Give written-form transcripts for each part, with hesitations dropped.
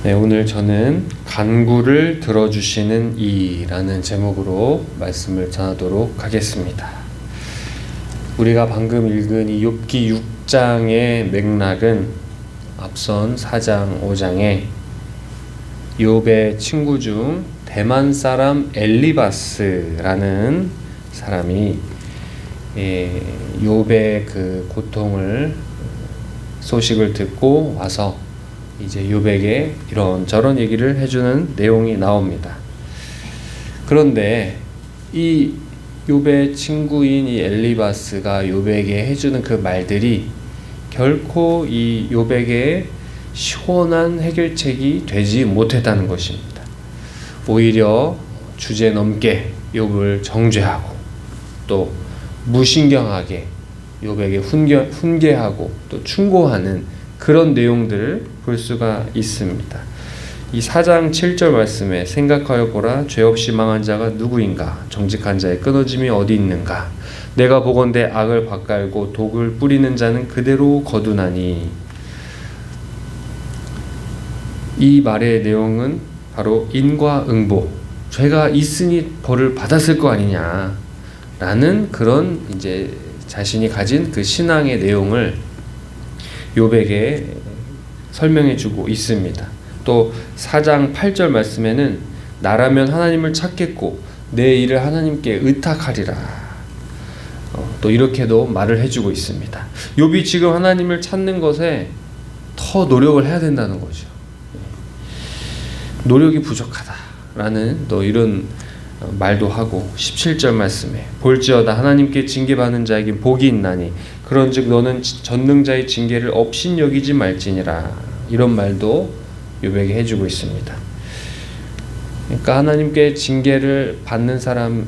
네, 오늘 저는 간구를 들어주시는 이라는 제목으로 말씀을 전하도록 하겠습니다. 우리가 방금 읽은 이 욥기 6장의 맥락은 앞선 4장, 5장에 욥의 친구 중 대만 사람 엘리바스라는 사람이 욥의 그 고통을 소식을 듣고 와서 이제 욥에게 이런저런 얘기를 해주는 내용이 나옵니다. 그런데 이 욥의 친구인 이 엘리바스가 욥에게 해주는 그 말들이 결코 이 욥에게 시원한 해결책이 되지 못했다는 것입니다. 오히려 주제넘게 욥을 정죄하고 또 무신경하게 욥에게 훈계하고 또 충고하는 그런 내용들을 볼 수가 있습니다. 이 4장 7절 말씀에 생각하여 보라, 죄 없이 망한 자가 누구인가? 정직한 자의 끊어짐이 어디 있는가? 내가 보건대 악을 밭갈고 독을 뿌리는 자는 그대로 거두나니. 이 말의 내용은 바로 인과응보, 죄가 있으니 벌을 받았을 거 아니냐 라는 그런 이제 자신이 가진 그 신앙의 내용을 욥에게 설명해 주고 있습니다. 또 4장 8절 말씀에는 나라면 하나님을 찾겠고 내 일을 하나님께 의탁하리라. 또 이렇게도 말을 해주고 있습니다. 욥이 지금 하나님을 찾는 것에 더 노력을 해야 된다는 거죠. 노력이 부족하다라는 또 이런 말도 하고 17절 말씀에 볼지어다 하나님께 징계받는 자에게 복이 있나니 그런즉 너는 전능자의 징계를 업신여기지 말지니라. 이런 말도 욥에게 해주고 있습니다. 그러니까 하나님께 징계를 받는 사람은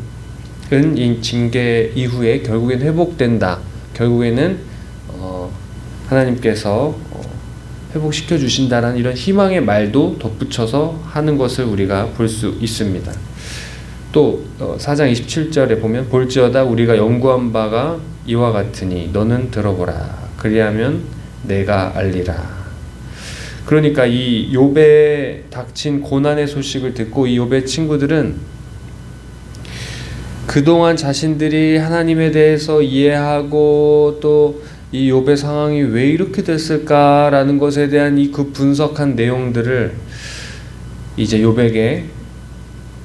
이 징계 이후에 결국엔 회복된다. 결국에는 하나님께서 회복시켜 주신다라는 이런 희망의 말도 덧붙여서 하는 것을 우리가 볼 수 있습니다. 또 4장 27절에 보면 볼지어다 우리가 연구한 바가 이와 같으니 너는 들어보라. 그리하면 내가 알리라. 그러니까 이 욥에 닥친 고난의 소식을 듣고 이 욥의 친구들은 그동안 자신들이 하나님에 대해서 이해하고 또 이 욥의 상황이 왜 이렇게 됐을까라는 것에 대한 이 그 분석한 내용들을 이제 욥에게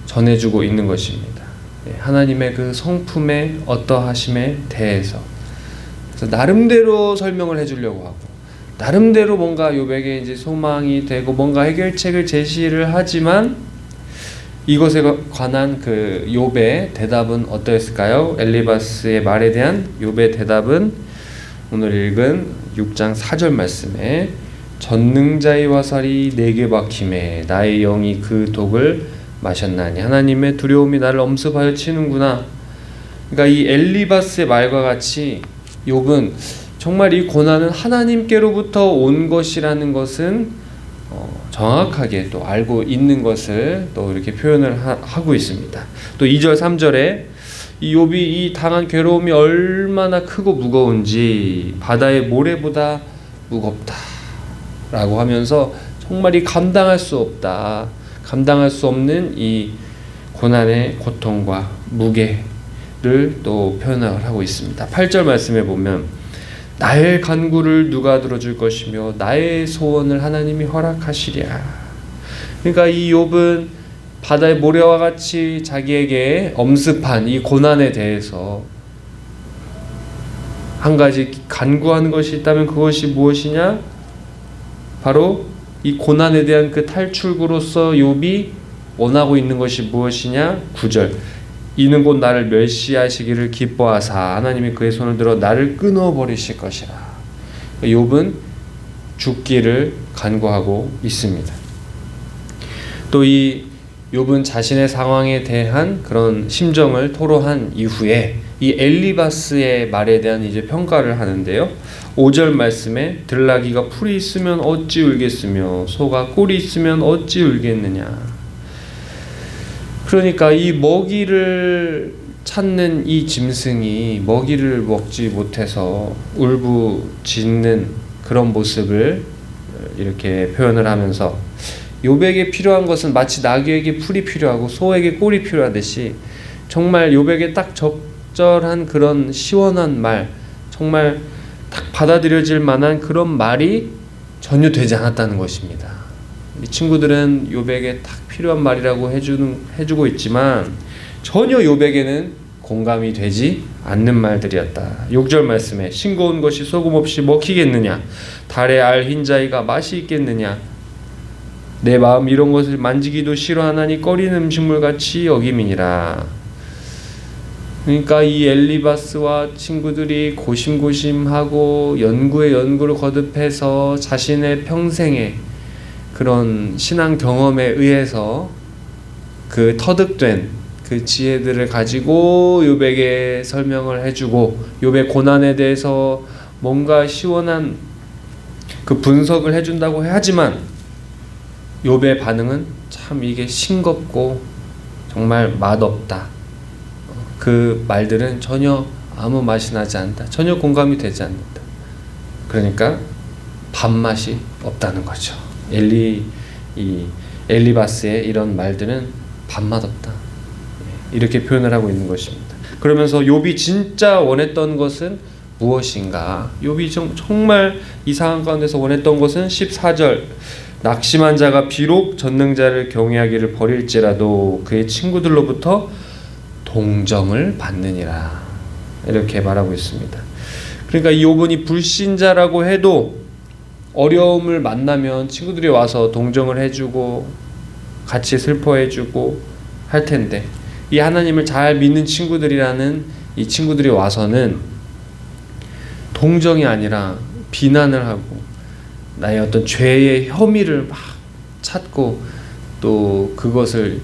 전해주고 있는 것입니다. 하나님의 그 성품의 어떠하심에 대해서 그래서 나름대로 설명을 해주려고 하고 나름대로 뭔가 욥에게 이제 소망이 되고 뭔가 해결책을 제시를 하지만 이것에 관한 그 욥의 대답은 어떠했을까요? 엘리바스의 말에 대한 욥의 대답은 오늘 읽은 6장 4절 말씀에 전능자의 화살이 내게 박힘에 나의 영이 그 독을 마셨나니 하나님의 두려움이 나를 엄습하여 치는구나. 그러니까 이 엘리바스의 말과 같이 욥은 정말 이 고난은 하나님께로부터 온 것이라는 것은 정확하게 또 알고 있는 것을 또 이렇게 표현을 하고 있습니다. 또 2절 3절에 이 욥이 이 당한 괴로움이 얼마나 크고 무거운지 바다의 모래보다 무겁다 라고 하면서 정말 이 감당할 수 없다, 감당할 수 없는 이 고난의 고통과 무게를 또 표현을 하고 있습니다. 8절 말씀에 보면 나의 간구를 누가 들어줄 것이며 나의 소원을 하나님이 허락하시랴. 그러니까 이 욥은 바다의 모래와 같이 자기에게 엄습한 이 고난에 대해서 한 가지 간구하는 것이 있다면 그것이 무엇이냐? 바로 이 고난에 대한 그 탈출구로서 욥이 원하고 있는 것이 무엇이냐? 9절 이는 곧 나를 멸시하시기를 기뻐하사 하나님이 그의 손을 들어 나를 끊어버리실 것이라. 욥은 죽기를 간구하고 있습니다. 또 이 욥은 자신의 상황에 대한 그런 심정을 토로한 이후에 이 엘리바스의 말에 대한 이제 평가를 하는데요. 5절 말씀에 들나귀가 풀이 있으면 어찌 울겠으며 소가 꼴이 있으면 어찌 울겠느냐. 그러니까 이 먹이를 찾는 이 짐승이 먹이를 먹지 못해서 울부짖는 그런 모습을 이렇게 표현을 하면서 욥에게 필요한 것은 마치 나귀에게 풀이 필요하고 소에게 꿀이 필요하듯이 정말 욥에게 딱 적절한 그런 시원한 말, 정말 딱 받아들여질 만한 그런 말이 전혀 되지 않았다는 것입니다. 이 친구들은 욥에게 딱 필요한 말이라고 해주고 있지만 전혀 욥에게는 공감이 되지 않는 말들이었다. 6절 말씀에 싱거운 것이 소금 없이 먹히겠느냐, 달의 알 흰자위가 맛이 있겠느냐, 내 마음 이런 것을 만지기도 싫어하나니 꺼리는 음식물 같이 여김이니라. 그러니까 이 엘리바스와 친구들이 고심고심하고 연구에 연구를 거듭해서 자신의 평생에 그런 신앙 경험에 의해서 그 터득된 그 지혜들을 가지고 욥에게 설명을 해주고 욥의 고난에 대해서 뭔가 시원한 그 분석을 해준다고 하지만 욥의 반응은 참 이게 싱겁고 정말 맛없다. 그 말들은 전혀 아무 맛이 나지 않는다. 전혀 공감이 되지 않는다. 그러니까 밥맛이 없다는 거죠. 엘리바스의 이런 말들은 밥맛 없다. 이렇게 표현을 하고 있는 것입니다. 그러면서 욥이 진짜 원했던 것은 무엇인가? 욥이 정말 이 상황 가운데서 원했던 것은 14절 낙심한 자가 비록 전능자를 경외하기를 버릴지라도 그의 친구들로부터 동정을 받느니라. 이렇게 말하고 있습니다. 그러니까 이 욥은 불신자라고 해도 어려움을 만나면 친구들이 와서 동정을 해주고 같이 슬퍼해주고 할 텐데 이 하나님을 잘 믿는 친구들이라는 이 친구들이 와서는 동정이 아니라 비난을 하고 나의 어떤 죄의 혐의를 막 찾고 또 그것을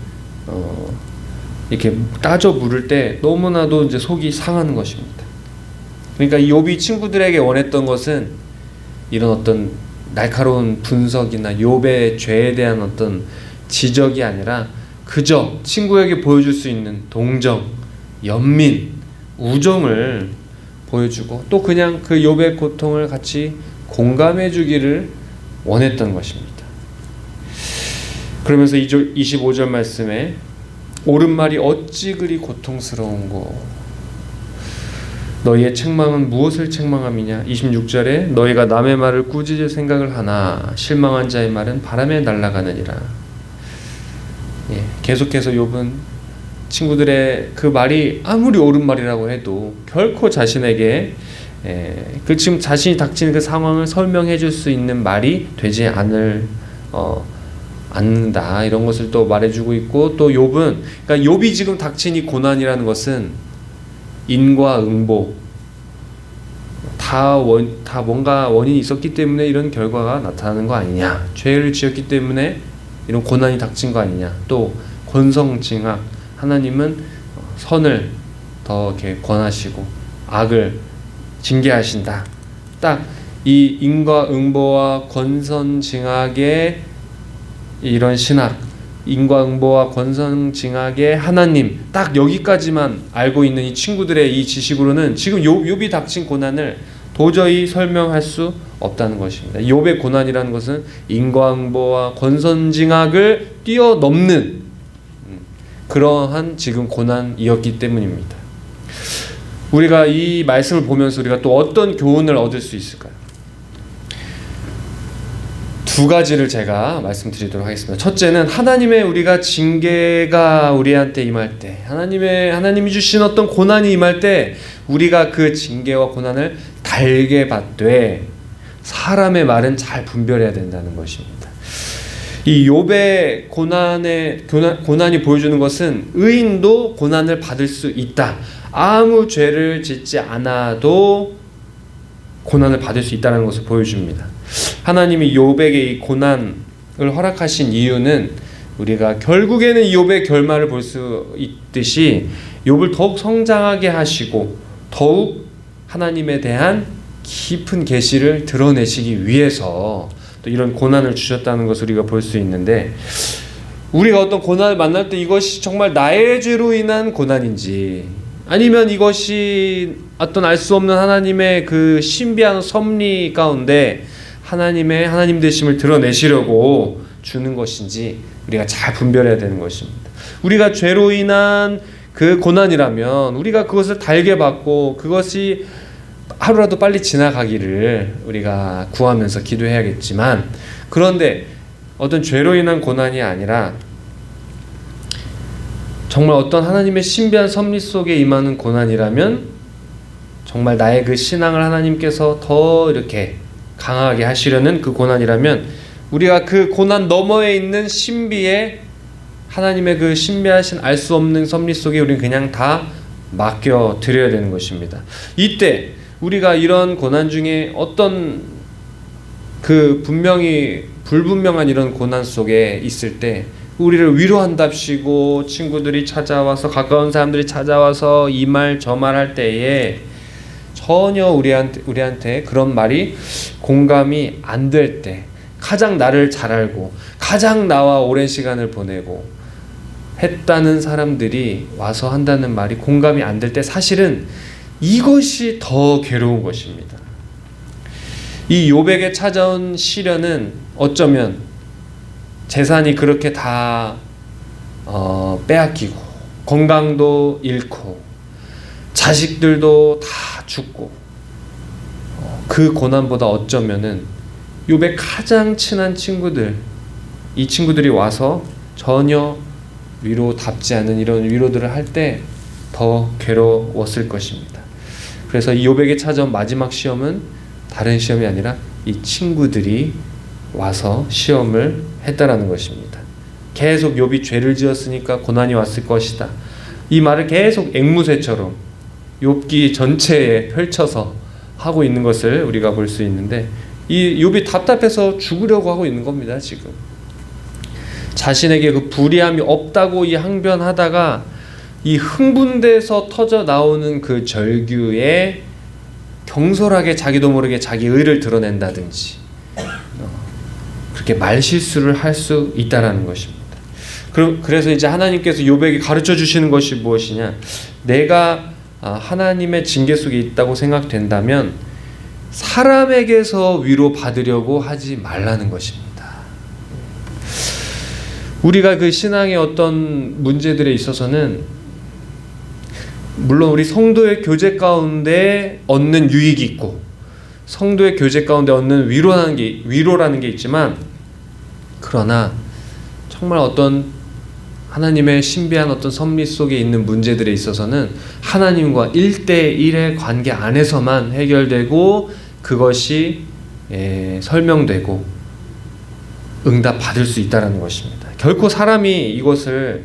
이렇게 따져 물을 때 너무나도 이제 속이 상하는 것입니다. 그러니까 이 욥이 친구들에게 원했던 것은 이런 어떤 날카로운 분석이나 욥의 죄에 대한 어떤 지적이 아니라 그저 친구에게 보여줄 수 있는 동정, 연민, 우정을 보여주고 또 그냥 그 욥의 고통을 같이 공감해 주기를 원했던 것입니다. 그러면서 25절 말씀에 옳은 말이 어찌 그리 고통스러운고 너희의 책망은 무엇을 책망함이냐. 26절에 너희가 남의 말을 꾸짖을 생각을 하나 실망한 자의 말은 바람에 날아가느니라. 계속해서 욥은 친구들의 그 말이 아무리 옳은 말이라고 해도 결코 자신에게 그 지금 자신이 닥친 그 상황을 설명해 줄 수 있는 말이 되지 않는다. 이런 것을 또 말해주고 있고 또 욥은 그러니까 욥이 지금 닥친 이 고난이라는 것은 인과 응보 다 뭔가 원인이 있었기 때문에 이런 결과가 나타나는 거 아니냐. 죄를 지었기 때문에 이런 고난이 닥친 거 아니냐. 또 권성징악 하나님은 선을 더 이렇게 권하시고 악을 징계하신다. 딱 이 인과응보와 권선징악의 이런 신학, 인과응보와 권선징악의 하나님, 딱 여기까지만 알고 있는 이 친구들의 이 지식으로는 지금 욥이 닥친 고난을 도저히 설명할 수 없다는 것입니다. 욥의 고난이라는 것은 인과응보와 권선징악을 뛰어넘는 그러한 지금 고난이었기 때문입니다. 우리가 이 말씀을 보면서 우리가 또 어떤 교훈을 얻을 수 있을까요? 두 가지를 제가 말씀드리도록 하겠습니다. 첫째는 하나님의 우리가 징계가 우리한테 임할 때, 하나님이 주신 어떤 고난이 임할 때 우리가 그 징계와 고난을 달게 받되 사람의 말은 잘 분별해야 된다는 것입니다. 이 욥의 고난이 보여주는 것은 의인도 고난을 받을 수 있다. 아무 죄를 짓지 않아도 고난을 받을 수 있다는 것을 보여줍니다. 하나님이 욥에게 이 고난을 허락하신 이유는 우리가 결국에는 욥의 결말을 볼 수 있듯이 욥을 더욱 성장하게 하시고 더욱 하나님에 대한 깊은 계시를 드러내시기 위해서 또 이런 고난을 주셨다는 것을 우리가 볼 수 있는데 우리가 어떤 고난을 만날 때 이것이 정말 나의 죄로 인한 고난인지 아니면 이것이 어떤 알 수 없는 하나님의 그 신비한 섭리 가운데 하나님 되심을 드러내시려고 주는 것인지 우리가 잘 분별해야 되는 것입니다. 우리가 죄로 인한 그 고난이라면 우리가 그것을 달게 받고 그것이 하루라도 빨리 지나가기를 우리가 구하면서 기도해야겠지만, 그런데 어떤 죄로 인한 고난이 아니라 정말 어떤 하나님의 신비한 섭리 속에 임하는 고난이라면, 정말 나의 그 신앙을 하나님께서 더 이렇게 강하게 하시려는 그 고난이라면, 우리가 그 고난 너머에 있는 신비의 하나님의 그 신비하신 알 수 없는 섭리 속에 우리는 그냥 다 맡겨 드려야 되는 것입니다. 이때 우리가 이런 고난 중에 어떤 그 분명히 불분명한 이런 고난 속에 있을 때 우리를 위로한답시고 친구들이 찾아와서, 가까운 사람들이 찾아와서 이 말 저 말 할 때에 전혀 우리한테 그런 말이 공감이 안 될 때, 가장 나를 잘 알고 가장 나와 오랜 시간을 보내고 했다는 사람들이 와서 한다는 말이 공감이 안 될 때, 사실은 이것이 더 괴로운 것입니다. 이 욥에게 찾아온 시련은 어쩌면 재산이 그렇게 다 빼앗기고, 건강도 잃고, 자식들도 다 죽고, 그 고난보다 어쩌면은 욥의 가장 친한 친구들, 이 친구들이 와서 전혀 위로답지 않은 이런 위로들을 할 때 더 괴로웠을 것입니다. 그래서 이 욥에게 찾아온 마지막 시험은 다른 시험이 아니라 이 친구들이 와서 시험을 했다라는 것입니다. 계속 욥이 죄를 지었으니까 고난이 왔을 것이다, 이 말을 계속 앵무새처럼 욥기 전체에 펼쳐서 하고 있는 것을 우리가 볼 수 있는데, 이 욥이 답답해서 죽으려고 하고 있는 겁니다. 지금 자신에게 그 불의함이 없다고 이 항변하다가 이 흥분돼서 터져 나오는 그 절규에 경솔하게 자기도 모르게 자기 의를 드러낸다든지 그렇게 말실수를 할 수 있다라는 것입니다. 그래서 이제 하나님께서 욥에게 가르쳐 주시는 것이 무엇이냐, 내가 하나님의 징계 속에 있다고 생각된다면 사람에게서 위로받으려고 하지 말라는 것입니다. 우리가 그 신앙의 어떤 문제들에 있어서는 물론 우리 성도의 교제 가운데 얻는 유익이 있고, 성도의 교제 가운데 얻는 위로라는 게 있지만, 그러나 정말 어떤 하나님의 신비한 어떤 섭리 속에 있는 문제들에 있어서는 하나님과 1대1의 관계 안에서만 해결되고, 그것이 설명되고 응답받을 수 있다는 것입니다. 결코 사람이 이것을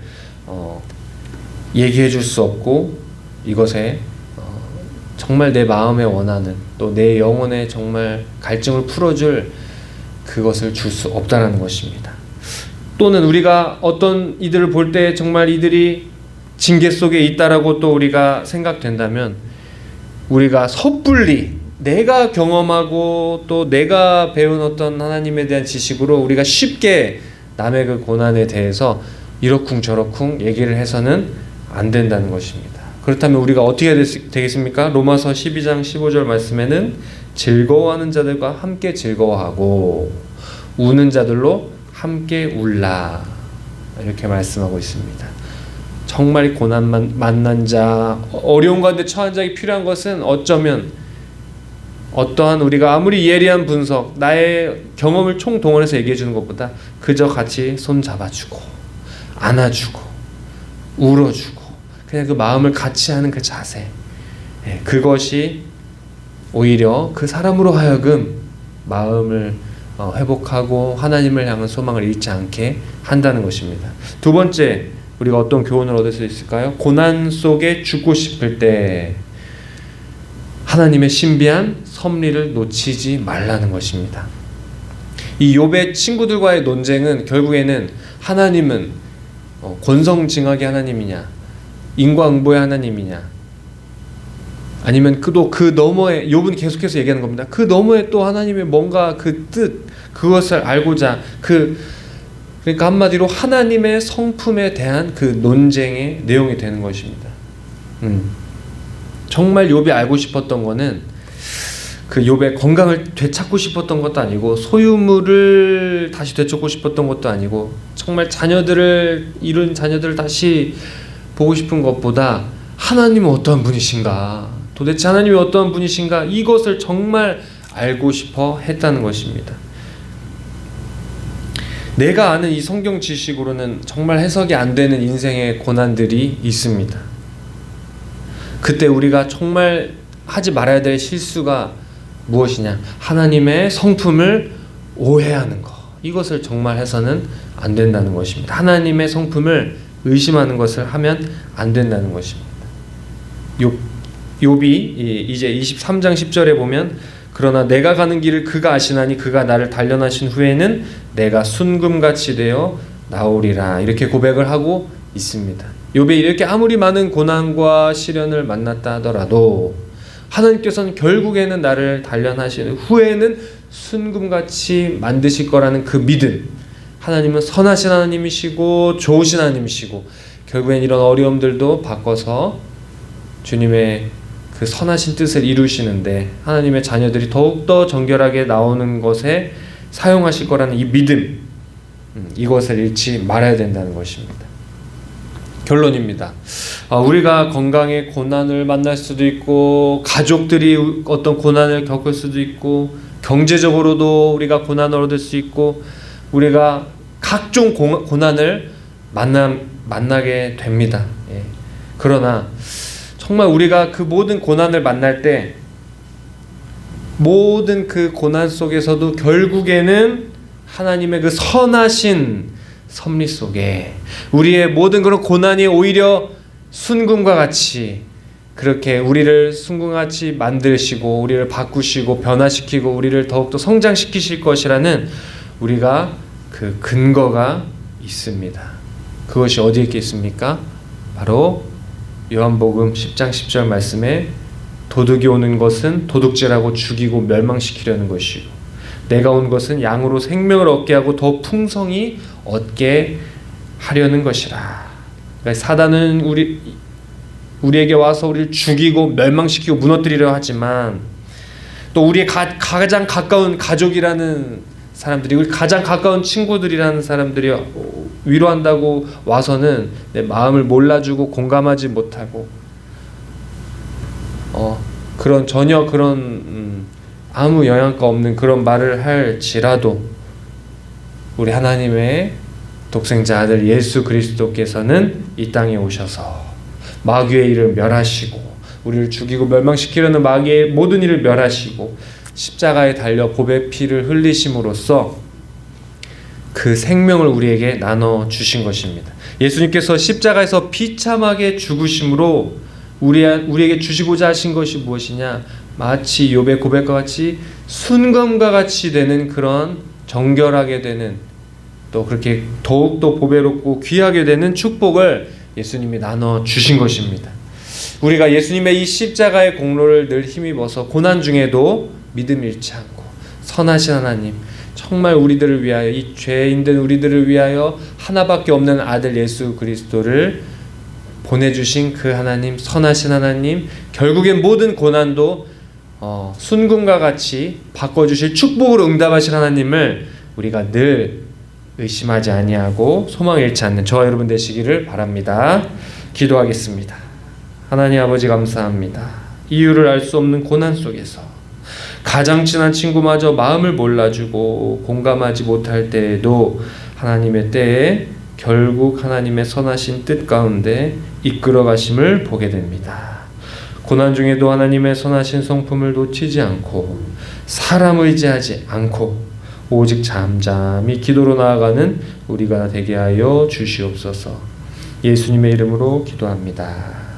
얘기해 줄 수 없고, 이것에 정말 내 마음에 원하는, 또 내 영혼에 정말 갈증을 풀어줄 그것을 줄 수 없다는 것입니다. 또는 우리가 어떤 이들을 볼 때 정말 이들이 징계 속에 있다라고 또 우리가 생각된다면, 우리가 섣불리 내가 경험하고 또 내가 배운 어떤 하나님에 대한 지식으로 우리가 쉽게 남의 그 고난에 대해서 이러쿵저러쿵 얘기를 해서는 안 된다는 것입니다. 그렇다면 우리가 어떻게 되겠습니까? 로마서 12장 15절 말씀에는 즐거워하는 자들과 함께 즐거워하고 우는 자들로 함께 울라, 이렇게 말씀하고 있습니다. 정말 고난 만난 자, 어려운 가운데 처한 자에게 필요한 것은 어쩌면 어떠한 우리가 아무리 예리한 분석, 나의 경험을 총동원해서 얘기해 주는 것보다 그저 같이 손 잡아주고 안아주고 울어주고 그냥 그 마음을 같이 하는 그 자세, 그것이 오히려 그 사람으로 하여금 마음을 회복하고 하나님을 향한 소망을 잃지 않게 한다는 것입니다. 두 번째, 우리가 어떤 교훈을 얻을 수 있을까요? 고난 속에 죽고 싶을 때 하나님의 신비한 섭리를 놓치지 말라는 것입니다. 이 욥의 친구들과의 논쟁은 결국에는 하나님은 권성징악의 하나님이냐, 인과응보의 하나님이냐, 아니면 그 너머에, 욥은 계속해서 얘기하는 겁니다. 그 너머에 또 하나님의 뭔가 그 뜻, 그것을 알고자, 그러니까 한마디로 하나님의 성품에 대한 그 논쟁의 내용이 되는 것입니다. 정말 욥이 알고 싶었던 거는 그 욥의 건강을 되찾고 싶었던 것도 아니고 소유물을 다시 되찾고 싶었던 것도 아니고 정말 잃은 자녀들을 다시 보고 싶은 것보다 하나님은 어떠한 분이신가, 도대체 하나님이 어떠한 분이신가, 이것을 정말 알고 싶어 했다는 것입니다. 내가 아는 이 성경 지식으로는 정말 해석이 안 되는 인생의 고난들이 있습니다. 그때 우리가 정말 하지 말아야 될 실수가 무엇이냐? 하나님의 성품을 오해하는 것. 이것을 정말 해서는 안 된다는 것입니다. 하나님의 성품을 의심하는 것을 하면 안 된다는 것입니다. 욥이 이제 23장 10절에 보면 그러나 내가 가는 길을 그가 아시나니 그가 나를 단련하신 후에는 내가 순금같이 되어 나오리라, 이렇게 고백을 하고 있습니다. 욥이 이렇게 아무리 많은 고난과 시련을 만났다 하더라도 하나님께서는 결국에는 나를 단련하시는 후에는 순금같이 만드실 거라는 그 믿음, 하나님은 선하신 하나님이시고 좋으신 하나님이시고 결국엔 이런 어려움들도 바꿔서 주님의 그 선하신 뜻을 이루시는데 하나님의 자녀들이 더욱더 정결하게 나오는 것에 사용하실 거라는 이 믿음, 이것을 잃지 말아야 된다는 것입니다. 결론입니다. 우리가 건강에 고난을 만날 수도 있고 가족들이 어떤 고난을 겪을 수도 있고 경제적으로도 우리가 고난을 얻을 수 있고 우리가 각종 고난을 만나게 됩니다. 예. 그러나 정말 우리가 그 모든 고난을 만날 때 모든 그 고난 속에서도 결국에는 하나님의 그 선하신 섭리 속에 우리의 모든 그런 고난이 오히려 순금과 같이 그렇게 우리를 순금같이 만드시고 우리를 바꾸시고 변화시키고 우리를 더욱더 성장시키실 것이라는 우리가 그 근거가 있습니다. 그것이 어디에 있겠습니까? 바로 요한복음 10장 10절 말씀에 도둑이 오는 것은 도둑질하고 죽이고 멸망시키려는 것이고 내가 온 것은 양으로 생명을 얻게 하고 더 풍성히 얻게 하려는 것이라. 그러니까 사단은 우리에게 와서 우리를 죽이고 멸망시키고 무너뜨리려 하지만 또 우리의 가장 가까운 가족이라는 사람들이, 우리 가장 가까운 친구들이라는 사람들이 위로한다고 와서는 내 마음을 몰라주고 공감하지 못하고 전혀 아무 영향가 없는 그런 말을 할지라도 우리 하나님의 독생자 아들 예수 그리스도께서는 이 땅에 오셔서 마귀의 일을 멸하시고 우리를 죽이고 멸망시키려는 마귀의 모든 일을 멸하시고 십자가에 달려 보배 피를 흘리심으로써 그 생명을 우리에게 나눠 주신 것입니다. 예수님께서 십자가에서 비참하게 죽으심으로 우리에게 주시고자 하신 것이 무엇이냐? 마치 욥의 고백과 같이 순금과 같이 되는 그런 정결하게 되는 또 그렇게 더욱더 보배롭고 귀하게 되는 축복을 예수님이 나눠 주신 것입니다. 우리가 예수님의 이 십자가의 공로를 늘 힘입어서 고난 중에도 믿음 잃지 않고 선하신 하나님, 정말 우리들을 위하여, 이 죄인된 우리들을 위하여 하나밖에 없는 아들 예수 그리스도를 보내주신 그 하나님, 선하신 하나님, 결국엔 모든 고난도 순금과 같이 바꿔주실 축복으로 응답하실 하나님을 우리가 늘 의심하지 아니하고 소망 잃지 않는 저와 여러분 되시기를 바랍니다. 기도하겠습니다. 하나님 아버지 감사합니다. 이유를 알 수 없는 고난 속에서 가장 친한 친구마저 마음을 몰라주고 공감하지 못할 때에도 하나님의 때에 결국 하나님의 선하신 뜻 가운데 이끌어 가심을 보게 됩니다. 고난 중에도 하나님의 선하신 성품을 놓치지 않고 사람 의지하지 않고 오직 잠잠히 기도로 나아가는 우리가 되게 하여 주시옵소서. 예수님의 이름으로 기도합니다.